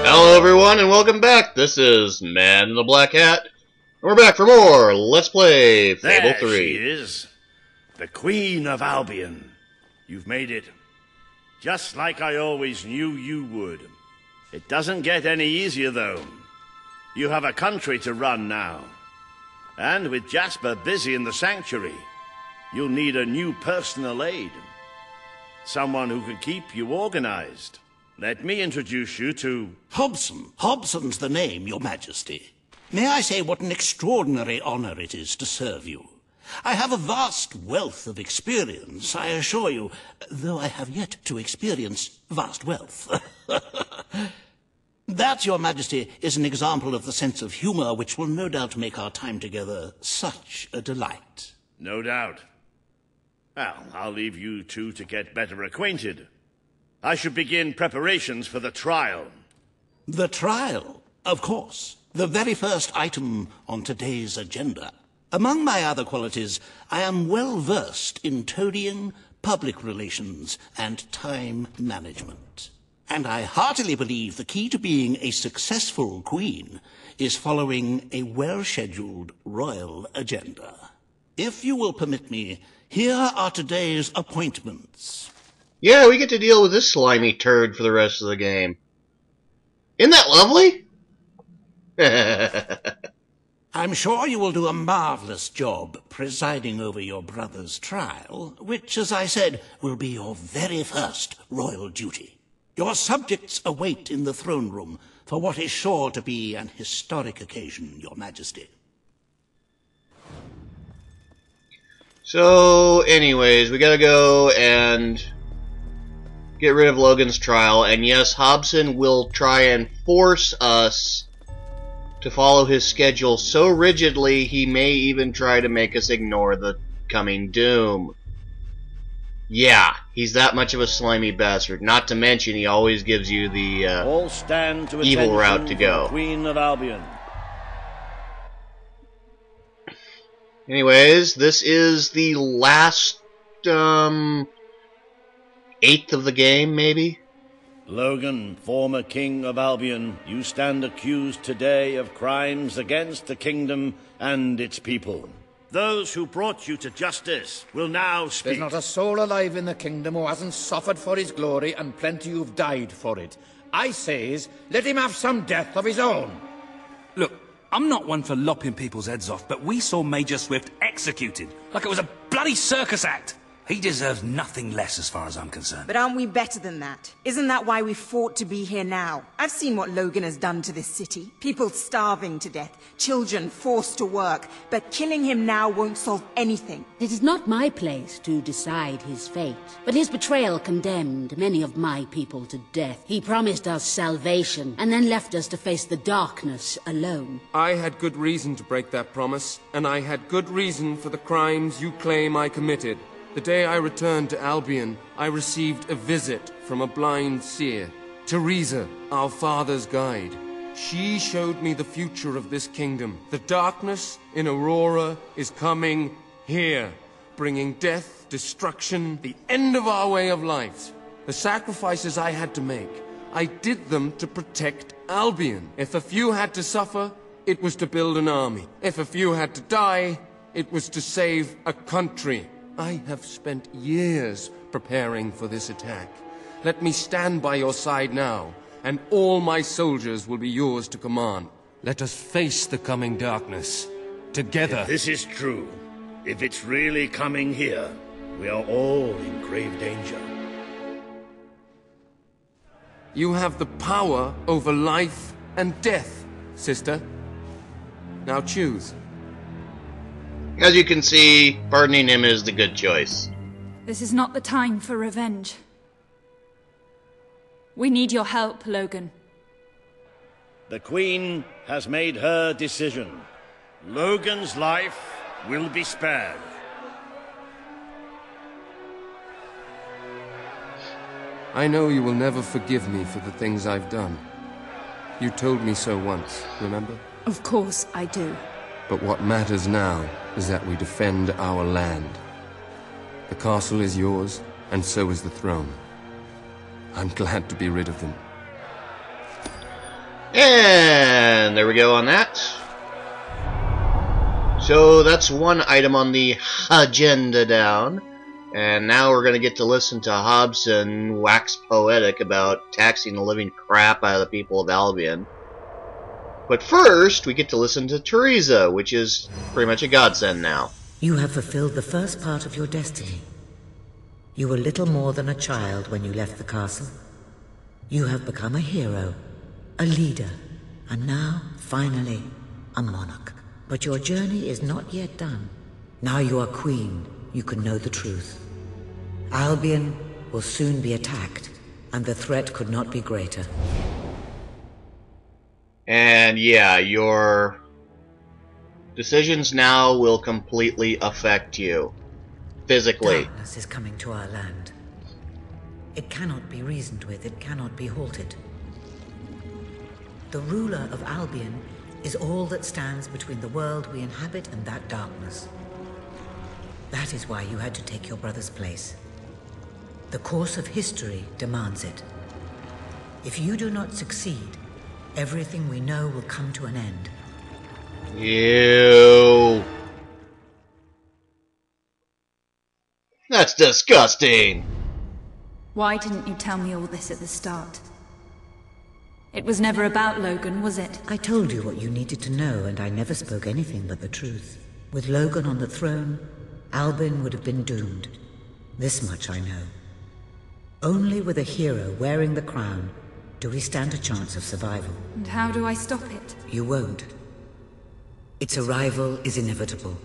Hello everyone and welcome back. This is Man in the Black Hat. And we're back for more Let's Play Fable 3. There she is. The Queen of Albion. You've made it. Just like I always knew you would. It doesn't get any easier though. You have a country to run now. And with Jasper busy in the sanctuary, you'll need a new personal aide. Someone who can keep you organized. Let me introduce you to... Hobbson. Hobbson's the name, Your Majesty. May I say what an extraordinary honor it is to serve you. I have a vast wealth of experience, I assure you, though I have yet to experience vast wealth. That, Your Majesty, is an example of the sense of humor which will no doubt make our time together such a delight. No doubt. Well, I'll leave you two to get better acquainted. I should begin preparations for the trial. The trial, of course. The very first item on today's agenda. Among my other qualities, I am well versed in toadying, public relations, and time management. And I heartily believe the key to being a successful queen is following a well-scheduled royal agenda. If you will permit me, here are today's appointments. Yeah, we get to deal with this slimy turd for the rest of the game. Isn't that lovely? I'm sure you will do a marvelous job presiding over your brother's trial, which, as I said, will be your very first royal duty. Your subjects await in the throne room for what is sure to be an historic occasion, Your Majesty. So, anyways, we gotta go and get rid of Logan's trial, and yes, Hobbson will try and force us to follow his schedule so rigidly he may even try to make us ignore the coming doom. Yeah, he's that much of a slimy bastard. Not to mention he always gives you the All stand to evil route to go. Queen of Albion. Anyways, this is the last eighth of the game, maybe? Logan, former King of Albion, you stand accused today of crimes against the kingdom and its people. Those who brought you to justice will now speak. There's not a soul alive in the kingdom who hasn't suffered for his glory, and plenty who've died for it. I says, let him have some death of his own. Look, I'm not one for lopping people's heads off, but we saw Major Swift executed like it was a bloody circus act. He deserves nothing less as far as I'm concerned. But aren't we better than that? Isn't that why we fought to be here now? I've seen what Logan has done to this city. People starving to death, children forced to work. But killing him now won't solve anything. It is not my place to decide his fate, but his betrayal condemned many of my people to death. He promised us salvation, and then left us to face the darkness alone. I had good reason to break that promise, and I had good reason for the crimes you claim I committed. The day I returned to Albion, I received a visit from a blind seer, Teresa, our father's guide. She showed me the future of this kingdom. The darkness in Aurora is coming here, bringing death, destruction, the end of our way of life. The sacrifices I had to make, I did them to protect Albion. If a few had to suffer, it was to build an army. If a few had to die, it was to save a country. I have spent years preparing for this attack. Let me stand by your side now, and all my soldiers will be yours to command. Let us face the coming darkness, together. If this is true, if it's really coming here, we are all in grave danger. You have the power over life and death, sister. Now choose. As you can see, pardoning him is the good choice. This is not the time for revenge. We need your help, Logan. The Queen has made her decision. Logan's life will be spared. I know you will never forgive me for the things I've done. You told me so once, remember? Of course I do. But what matters now is that we defend our land. The castle is yours, and so is the throne. I'm glad to be rid of them. And there we go on that. So that's one item on the agenda down. And now we're going to get to listen to Hobbson wax poetic about taxing the living crap out of the people of Albion. But first, we get to listen to Teresa, which is pretty much a godsend now. You have fulfilled the first part of your destiny. You were little more than a child when you left the castle. You have become a hero, a leader, and now, finally, a monarch. But your journey is not yet done. Now you are queen, you can know the truth. Albion will soon be attacked, and the threat could not be greater. And yeah, your decisions now will completely affect you. Physically. Darkness is coming to our land. It cannot be reasoned with, it cannot be halted. The ruler of Albion is all that stands between the world we inhabit and that darkness. That is why you had to take your brother's place. The course of history demands it. If you do not succeed, everything we know will come to an end. Ew. That's disgusting. Why didn't you tell me all this at the start? It was never about Logan, was it? I told you what you needed to know, and I never spoke anything but the truth. With Logan on the throne, Albion would have been doomed. This much I know. Only with a hero wearing the crown do we stand a chance of survival. And how do I stop it? You won't. Its arrival is inevitable.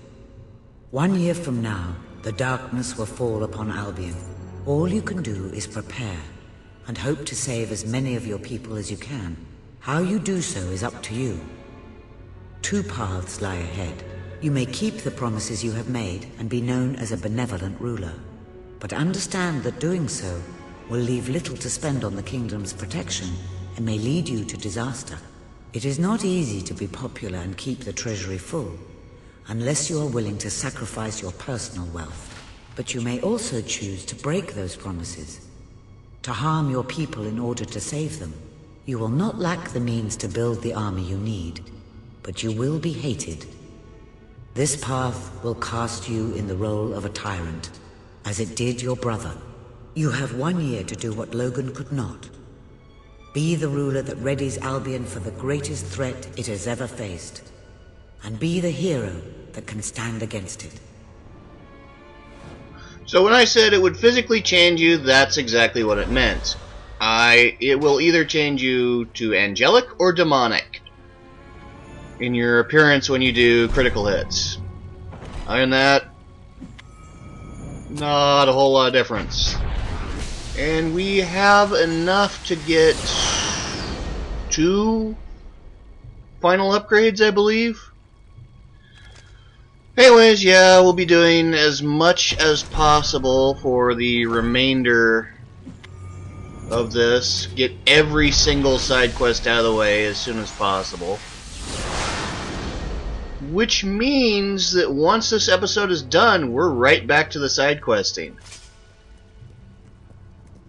1 year from now, the darkness will fall upon Albion. All you can do is prepare, and hope to save as many of your people as you can. How you do so is up to you. 2 paths lie ahead. You may keep the promises you have made and be known as a benevolent ruler. But understand that doing so will leave little to spend on the kingdom's protection and may lead you to disaster. It is not easy to be popular and keep the treasury full, unless you are willing to sacrifice your personal wealth. But you may also choose to break those promises, to harm your people in order to save them. You will not lack the means to build the army you need, but you will be hated. This path will cast you in the role of a tyrant, as it did your brother. You have 1 year to do what Logan could not. Be the ruler that readies Albion for the greatest threat it has ever faced, and be the hero that can stand against it. So when I said it would physically change you, that's exactly what it meant. It will either change you to angelic or demonic in your appearance when you do critical hits. Other than that, not a whole lot of difference. And we have enough to get 2 final upgrades, I believe. Anyways, yeah, we'll be doing as much as possible for the remainder of this. Get every single side quest out of the way as soon as possible. Which means that once this episode is done, we're right back to the side questing.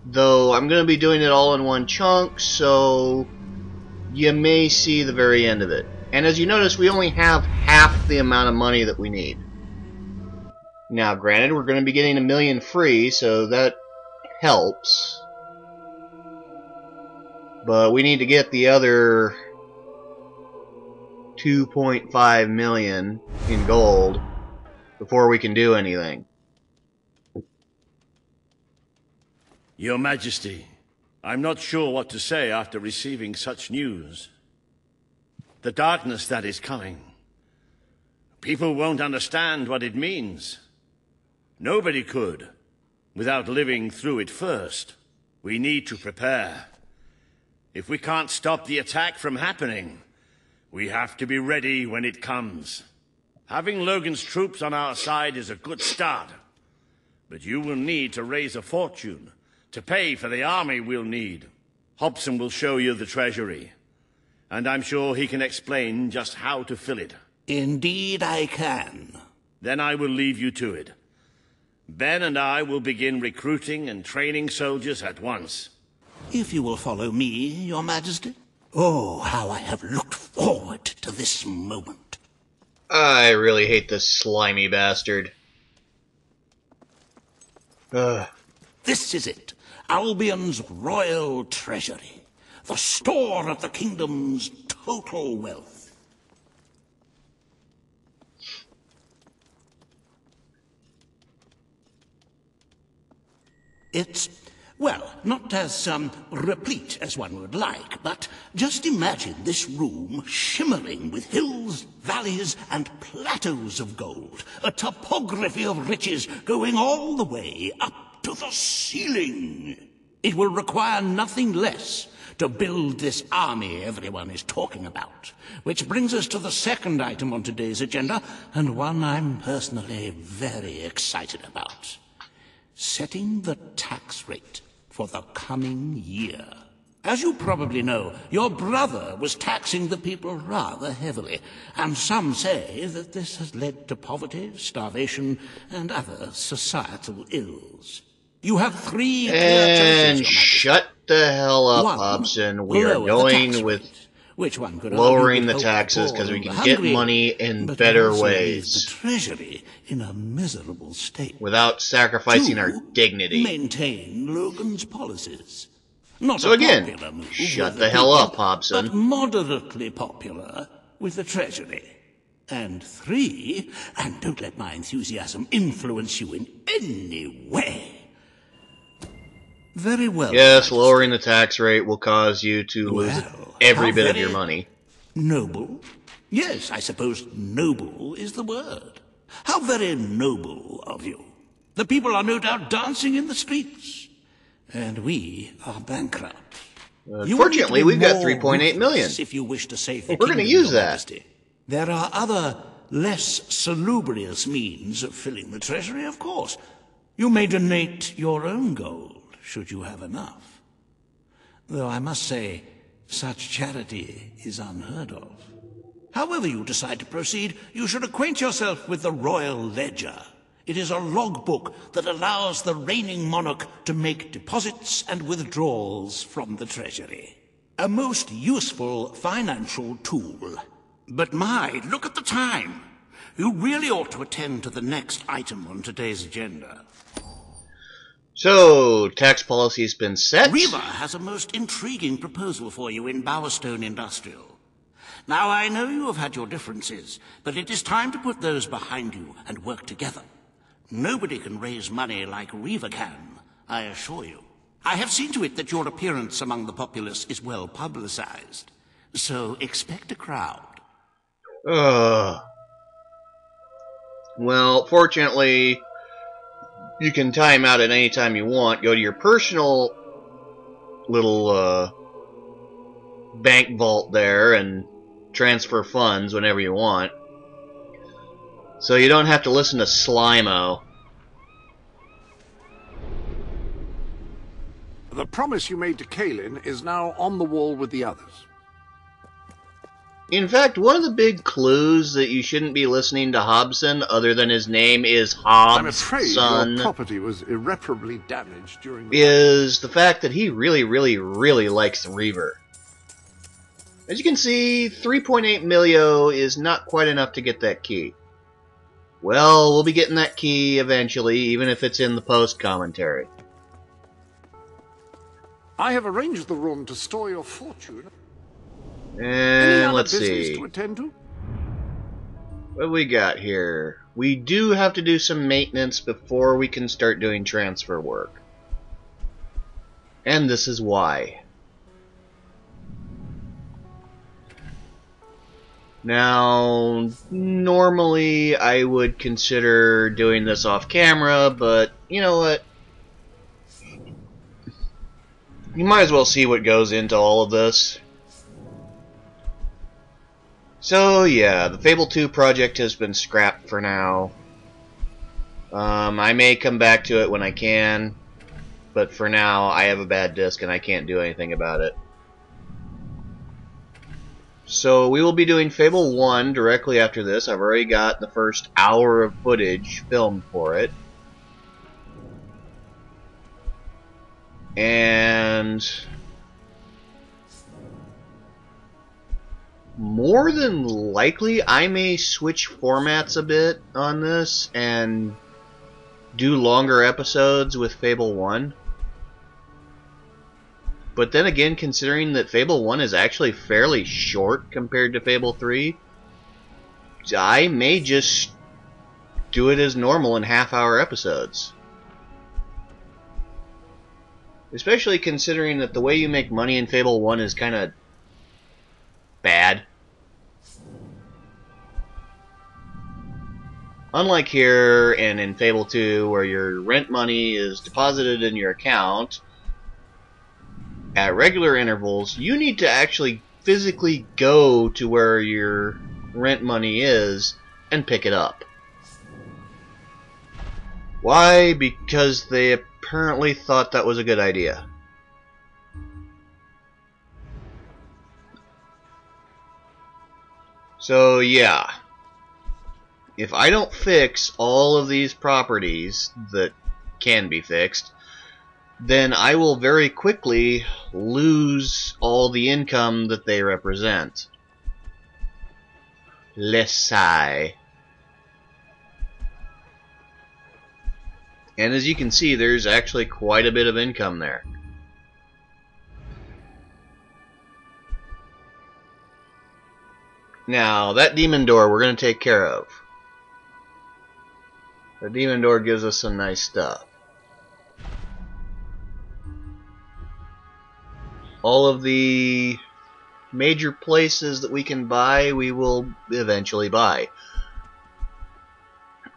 Though I'm going to be doing it all in one chunk, so you may see the very end of it. And as you notice, we only have half the amount of money that we need. Now, granted, we're going to be getting 1 million free, so that helps. But we need to get the other 2.5 million in gold before we can do anything. Your Majesty, I'm not sure what to say after receiving such news. The darkness that is coming. People won't understand what it means. Nobody could, without living through it first. We need to prepare. If we can't stop the attack from happening, we have to be ready when it comes. Having Logan's troops on our side is a good start, but you will need to raise a fortune to pay for the army we'll need. Hobbson will show you the treasury, and I'm sure he can explain just how to fill it. Indeed I can. Then I will leave you to it. Ben and I will begin recruiting and training soldiers at once. If you will follow me, Your Majesty. Oh, how I have looked forward to this moment. I really hate this slimy bastard. Ugh. This is it, Albion's royal treasury, the store of the kingdom's total wealth. It's, well, not as replete as one would like, but just imagine this room shimmering with hills, valleys, and plateaus of gold, a topography of riches going all the way up to the ceiling. It will require nothing less to build this army everyone is talking about. Which brings us to the second item on today's agenda, and one I'm personally very excited about. Setting the tax rate for the coming year. As you probably know, your brother was taxing the people rather heavily, and some say that this has led to poverty, starvation, and other societal ills. You have three clear choices, Your Majesty. Shut the hell up, One, Hobson. We are lower the going tax with rate, which one could lowering argue the would taxes help because we the can poor get and the money in hungry, better but also leaves ways the treasury in a miserable state. without sacrificing Two, our dignity. Maintain Logan's policies. Not So a again, popular move shut with the hell people, up, Hobbson. But moderately popular with the treasury. And three, and don't let my enthusiasm influence you in any way. Very well. Yes, lowering the tax rate will cause you to lose every how bit of very your money. Noble? Yes, I suppose noble is the word. How very noble of you. The people are no doubt dancing in the streets. And we are bankrupt. Fortunately, we've got 3.8 million. If you wish to save We're going to use that. There are other, less salubrious means of filling the treasury, of course. You may donate your own gold, should you have enough. Though I must say, such charity is unheard of. However you decide to proceed, you should acquaint yourself with the Royal Ledger. It is a logbook that allows the reigning monarch to make deposits and withdrawals from the treasury. A most useful financial tool. But my, look at the time. You really ought to attend to the next item on today's agenda. So, tax policy's been set. Reaver has a most intriguing proposal for you in Bowerstone Industrial. Now, I know you have had your differences, but it is time to put those behind you and work together. Nobody can raise money like Reaver can, I assure you. I have seen to it that your appearance among the populace is well publicized. So expect a crowd. Well, fortunately, you can time out at any time you want. Go to your personal little bank vault there and transfer funds whenever you want. So you don't have to listen to Slimo. The promise you made to Kaelin is now on the wall with the others. In fact, one of the big clues that you shouldn't be listening to Hobbson, other than his name is Hobbson, I'm afraid your property was irreparably damaged during the is the fact that he really, really, really likes Reaver. As you can see, 3.8 milio is not quite enough to get that key. Well, we'll be getting that key eventually, even if it's in the post-commentary. I have arranged the room to store your fortune. And let's business see. to attend to? What we got here? We do have to do some maintenance before we can start doing transfer work. And this is why. Now, normally I would consider doing this off camera, but you know what? You might as well see what goes into all of this. So yeah, the Fable 2 project has been scrapped for now. I may come back to it when I can, but for now I have a bad disc and I can't do anything about it. So we will be doing Fable 1 directly after this. I've already got the first hour of footage filmed for it. And more than likely, I may switch formats a bit on this and do longer episodes with Fable 1. But then again, considering that Fable 1 is actually fairly short compared to Fable 3, I may just do it as normal in half-hour episodes. Especially considering that the way you make money in Fable 1 is kind of bad. Unlike here and in Fable 2, where your rent money is deposited in your account at regular intervals, you need to actually physically go to where your rent money is and pick it up. Why? Because they apparently thought that was a good idea. So yeah, if I don't fix all of these properties that can be fixed, then I will very quickly lose all the income that they represent. Lessai. And as you can see, there's actually quite a bit of income there. Now, that demon door we're going to take care of. The demon door gives us some nice stuff. All of the major places that we can buy, we will eventually buy.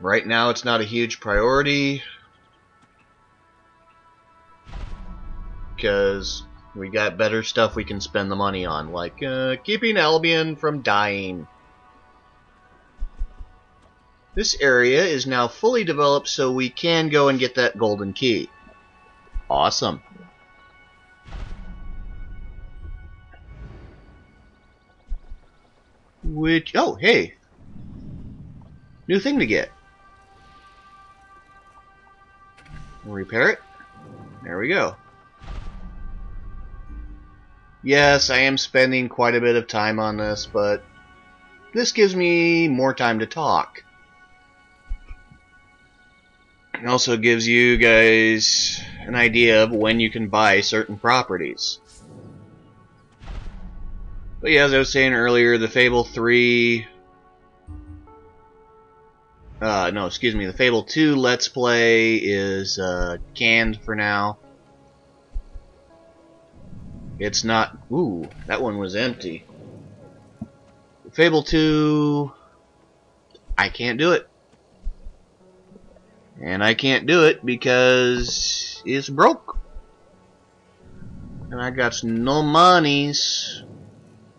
Right now, it's not a huge priority, because we got better stuff we can spend the money on, like keeping Albion from dying. This area is now fully developed, so we can go and get that golden key. Awesome. Which, oh, hey. New thing to get. We'll repair it. There we go. Yes, I am spending quite a bit of time on this, but this gives me more time to talk. It also gives you guys an idea of when you can buy certain properties. But yeah, as I was saying earlier, the Fable 3... the Fable 2 Let's Play is canned for now. It's not... Ooh, that one was empty. Fable 2... I can't do it. And I can't do it because it's broke. And I got no monies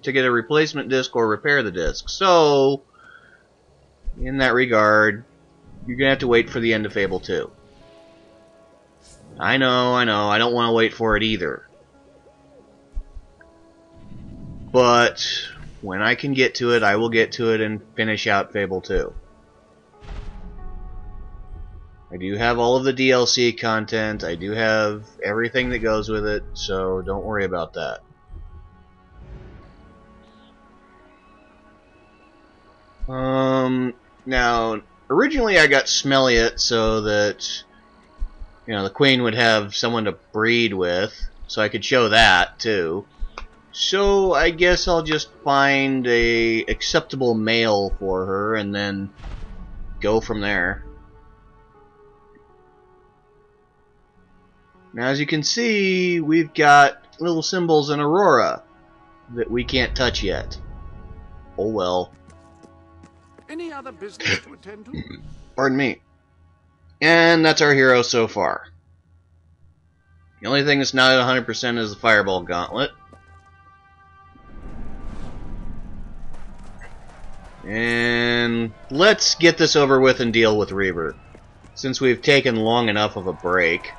to get a replacement disc or repair the disc. So, in that regard, you're going to have to wait for the end of Fable 2. I know, I don't want to wait for it either. But when I can get to it, I will get to it and finish out Fable 2. I do have all of the DLC content, I do have everything that goes with it, so don't worry about that. Now, originally I got Smelliot so that, the Queen would have someone to breed with, so I could show that, too. So I guess I'll just find a acceptable male for her and then go from there. Now as you can see, we've got little symbols in Aurora that we can't touch yet. Oh well. Any other business to attend to? Pardon me. And that's our hero so far. The only thing that's not at 100% is the Fireball Gauntlet. And let's get this over with and deal with Reaver, since we've taken long enough of a break.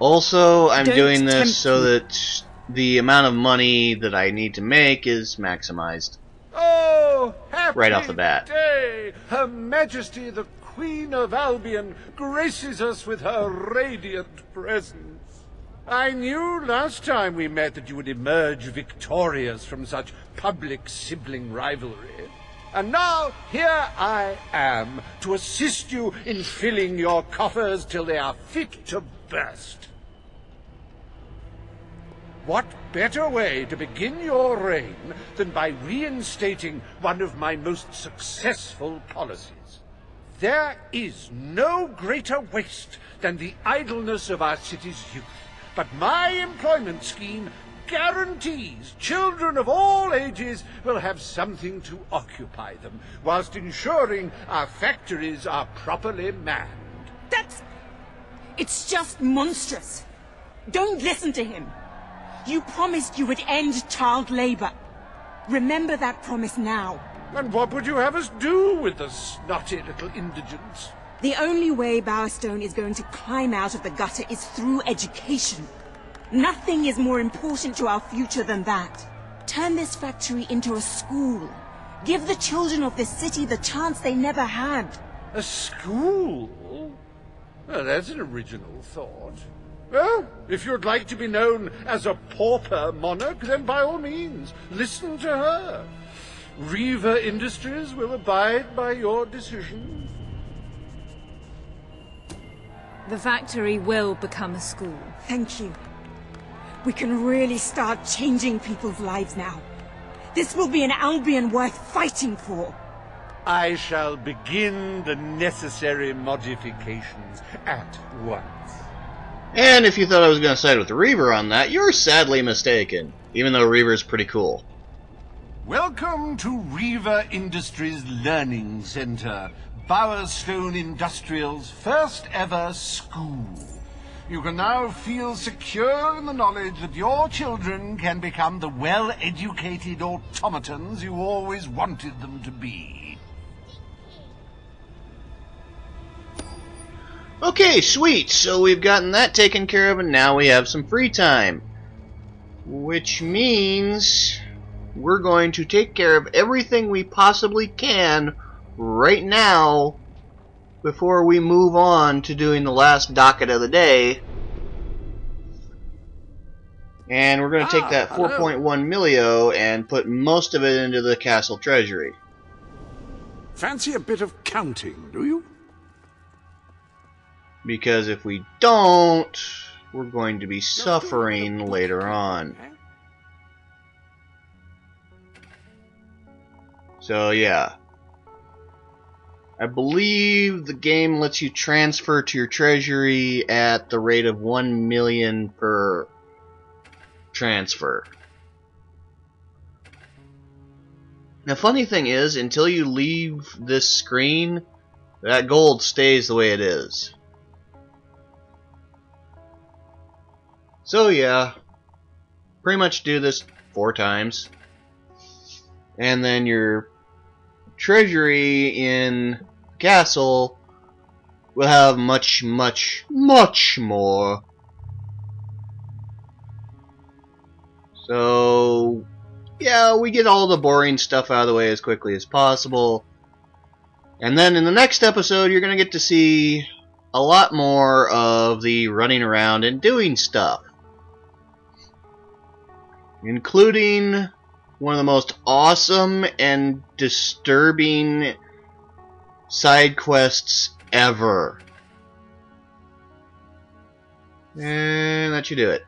Also, I'm doing this so that the amount of money that I need to make is maximized. Oh, happy right off the bat. Day! Her Majesty the Queen of Albion graces us with her radiant presence. I knew last time we met that you would emerge victorious from such public sibling rivalry. And now, here I am, to assist you in filling your coffers till they are fit to burst. What better way to begin your reign than by reinstating one of my most successful policies? There is no greater waste than the idleness of our city's youth, but my employment scheme guarantees children of all ages will have something to occupy them, whilst ensuring our factories are properly manned. It's just monstrous. Don't listen to him. You promised you would end child labor. Remember that promise now. And what would you have us do with the snotty little indigents? The only way Bowerstone is going to climb out of the gutter is through education. Nothing is more important to our future than that. Turn this factory into a school. Give the children of this city the chance they never had. A school? Well, that's an original thought. Well, if you'd like to be known as a pauper monarch, then by all means, listen to her. Reaver Industries will abide by your decision. The factory will become a school. Thank you. We can really start changing people's lives now. This will be an Albion worth fighting for. I shall begin the necessary modifications at once. And if you thought I was going to side with Reaver on that, you're sadly mistaken. Even though Reaver's pretty cool. Welcome to Reaver Industries Learning Center, Bowerstone Industrial's first ever school. You can now feel secure in the knowledge that your children can become the well-educated automatons you always wanted them to be. Okay, sweet. So we've gotten that taken care of, and now we have some free time. Which means we're going to take care of everything we possibly can right now before we move on to doing the last docket of the day. And we're going to take that 4.1 millio and put most of it into the castle treasury. Fancy a bit of counting, do you? Because if we don't, we're going to be suffering later on. So yeah. I believe the game lets you transfer to your treasury at the rate of 1 million per transfer. The funny thing is, until you leave this screen, that gold stays the way it is. So yeah, pretty much do this 4 times. And then your treasury in castle will have much, much, much more. So yeah, we get all the boring stuff out of the way as quickly as possible. And then in the next episode, you're going to get to see a lot more of the running around and doing stuff. Including one of the most awesome and disturbing side quests ever. And that should do it.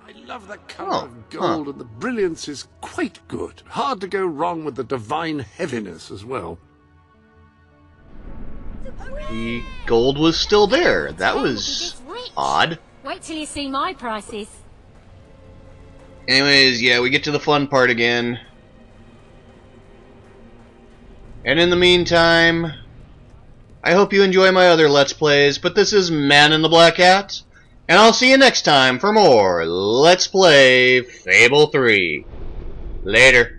I love the colour of gold, and the brilliance is quite good. Hard to go wrong with the divine heaviness as well. The gold was still there. That was odd. Wait till you see my prices. Anyways, yeah, we get to the fun part again. And in the meantime, I hope you enjoy my other Let's Plays, but this is Man in the Black Hat, and I'll see you next time for more Let's Play Fable 3. Later.